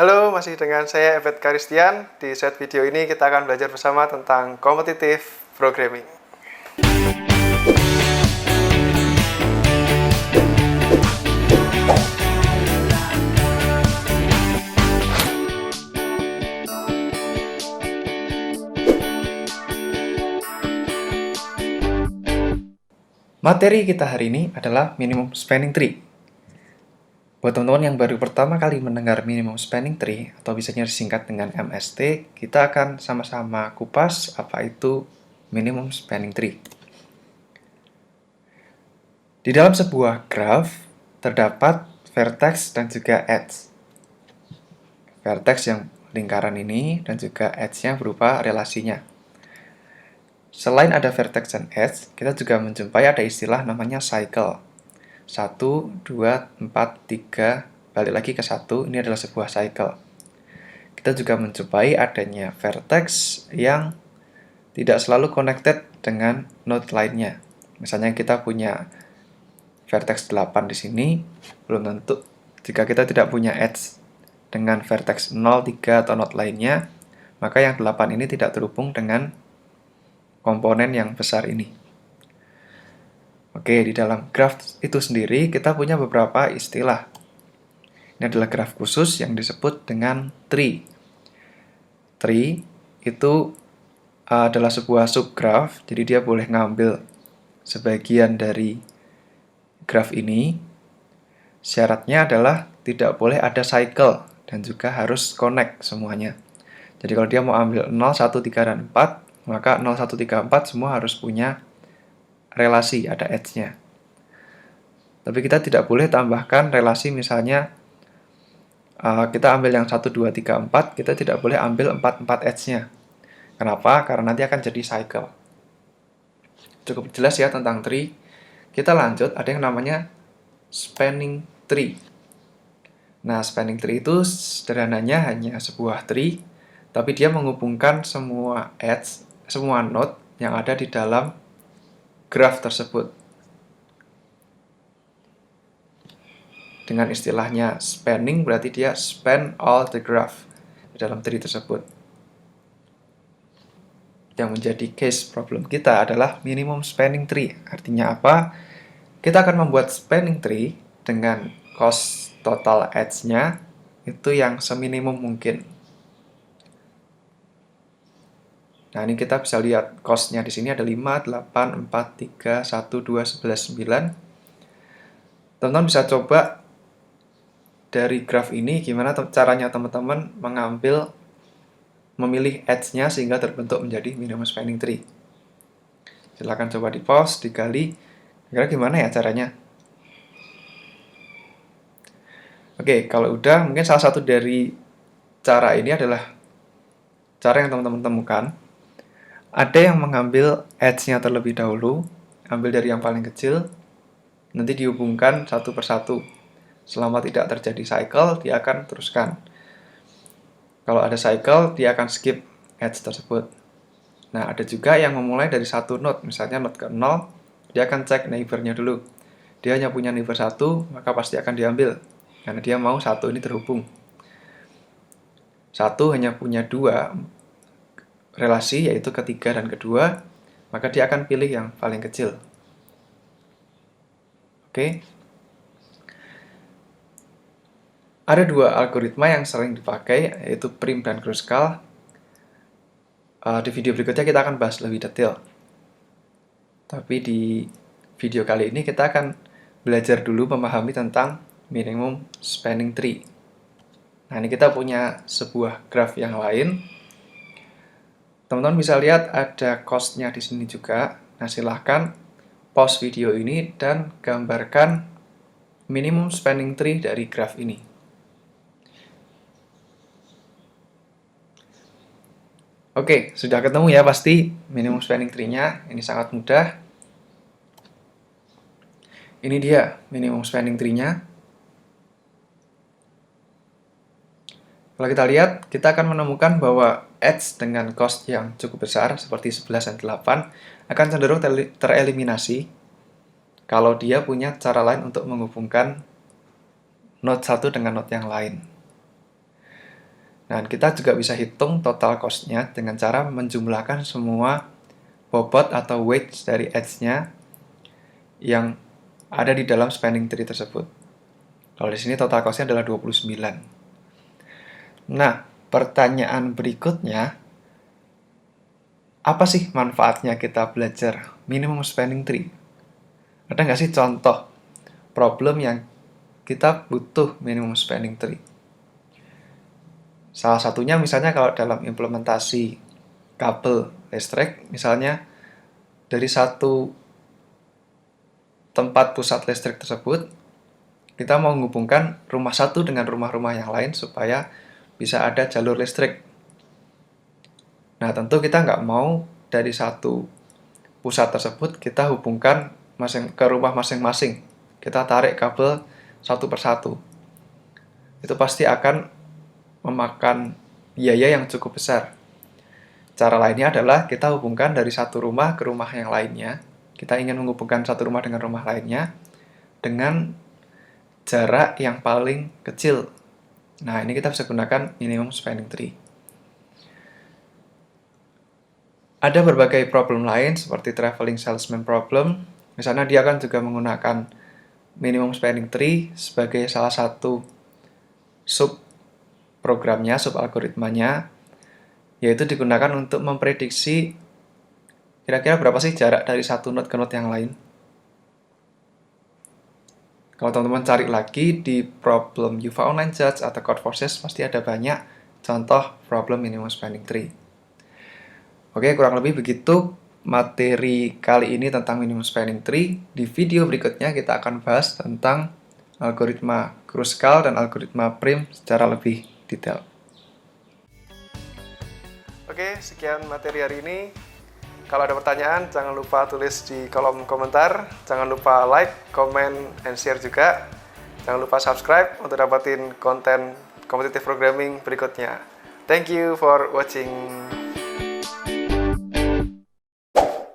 Halo, masih dengan saya Evet Karistian. Di set video ini kita akan belajar bersama tentang competitive programming. Materi kita hari ini adalah minimum spanning tree. Buat teman-teman yang baru pertama kali mendengar minimum spanning tree, atau biasanya disingkat dengan MST, kita akan sama-sama kupas apa itu minimum spanning tree. Di dalam sebuah graph, terdapat vertex dan juga edge. Vertex yang lingkaran ini dan juga edge-nya berupa relasinya. Selain ada vertex dan edge, kita juga menjumpai ada istilah namanya cycle. 1, 2, 4, 3, balik lagi ke 1, ini adalah sebuah cycle. Kita juga menjumpai adanya vertex yang tidak selalu connected dengan node lainnya. Misalnya kita punya vertex 8 di sini, belum tentu jika kita tidak punya edge dengan vertex 0, 3, atau node lainnya, maka yang 8 ini tidak terhubung dengan komponen yang besar ini. Oke, di dalam graph itu sendiri kita punya beberapa istilah. Ini adalah graph khusus yang disebut dengan tree. Tree itu adalah sebuah subgraph, jadi dia boleh ngambil sebagian dari graph ini. Syaratnya adalah tidak boleh ada cycle dan juga harus connect semuanya. Jadi kalau dia mau ambil 0, 1, 3, dan 4, maka 0, 1, 3, 4 semua harus punya relasi, ada edge-nya. Tapi kita tidak boleh tambahkan relasi, misalnya kita ambil yang 1, 2, 3, 4, kita tidak boleh ambil 4 edge-nya. Kenapa? Karena nanti akan jadi cycle. Cukup jelas ya tentang tree. Kita lanjut, ada yang namanya spanning tree. Nah, spanning tree itu sederhananya hanya sebuah tree, tapi dia menghubungkan semua edge, semua node yang ada di dalam graph tersebut. Dengan istilahnya spanning berarti dia span all the graph di dalam tree tersebut. Yang menjadi case problem kita adalah minimum spanning tree. Artinya apa? Kita akan membuat spanning tree dengan cost total edge-nya itu yang seminimum mungkin. Nah, ini kita bisa lihat cost-nya di sini ada 5, 8, 4, 3, 1, 2, 11, 9. Teman-teman bisa coba dari graph ini gimana caranya teman-teman memilih edge-nya sehingga terbentuk menjadi minimum spanning tree. Silahkan coba di pause, digali. Kira gimana ya caranya? Oke, kalau udah, mungkin salah satu dari cara ini adalah cara yang teman-teman temukan. Ada yang mengambil edge-nya terlebih dahulu, ambil dari yang paling kecil, nanti dihubungkan satu persatu. Selama tidak terjadi cycle, dia akan teruskan. Kalau ada cycle, dia akan skip edge tersebut. Nah, ada juga yang memulai dari satu node, misalnya node ke 0, dia akan cek neighbor-nya dulu. Dia hanya punya neighbor 1, maka pasti akan diambil, karena dia mau 1 ini terhubung. 1 hanya punya 2 relasi, yaitu ketiga dan kedua, maka dia akan pilih yang paling kecil. Oke. Ada dua algoritma yang sering dipakai, yaitu prim dan Kruskal. Di video berikutnya kita akan bahas lebih detail. Tapi di video kali ini kita akan belajar dulu memahami tentang minimum spanning tree. Nah, ini kita punya sebuah graph yang lain. Teman-teman bisa lihat ada cost-nya di sini juga. Nah, silahkan pause video ini dan gambarkan minimum spanning tree dari graph ini. Oke, sudah ketemu ya pasti minimum spanning tree-nya. Ini sangat mudah. Ini dia minimum spanning tree-nya. Kalau kita lihat, kita akan menemukan bahwa edge dengan cost yang cukup besar, seperti 11 dan 8, akan cenderung tereliminasi kalau dia punya cara lain untuk menghubungkan node 1 dengan node yang lain. Dan kita juga bisa hitung total cost-nya dengan cara menjumlahkan semua bobot atau weight dari edge-nya yang ada di dalam spanning tree tersebut. Kalau di sini total cost-nya adalah 29. Nah, pertanyaan berikutnya, apa sih manfaatnya kita belajar minimum spanning tree? Ada nggak sih contoh problem yang kita butuh minimum spanning tree? Salah satunya misalnya kalau dalam implementasi kabel listrik, misalnya dari satu tempat pusat listrik tersebut, kita mau menghubungkan rumah satu dengan rumah-rumah yang lain supaya bisa ada jalur listrik. Nah, tentu kita nggak mau dari satu pusat tersebut kita hubungkan ke rumah masing-masing. Kita tarik kabel satu persatu. Itu pasti akan memakan biaya yang cukup besar. Cara lainnya adalah kita hubungkan dari satu rumah ke rumah yang lainnya. Kita ingin menghubungkan satu rumah dengan rumah lainnya dengan jarak yang paling kecil. Nah, ini kita bisa gunakan minimum spanning tree. Ada berbagai problem lain seperti traveling salesman problem. Misalnya dia kan juga menggunakan minimum spanning tree sebagai salah satu sub programnya, sub algoritmanya, yaitu digunakan untuk memprediksi kira-kira berapa sih jarak dari satu node ke node yang lain. Kalau teman-teman cari lagi di problem UVA Online Judge atau Codeforces, pasti ada banyak contoh problem minimum spanning tree. Oke, kurang lebih begitu materi kali ini tentang minimum spanning tree. Di video berikutnya kita akan bahas tentang algoritma Kruskal dan algoritma Prim secara lebih detail. Oke, sekian materi hari ini. Kalau ada pertanyaan, jangan lupa tulis di kolom komentar. Jangan lupa like, comment, and share juga. Jangan lupa subscribe untuk dapatin konten competitive programming berikutnya. Thank you for watching.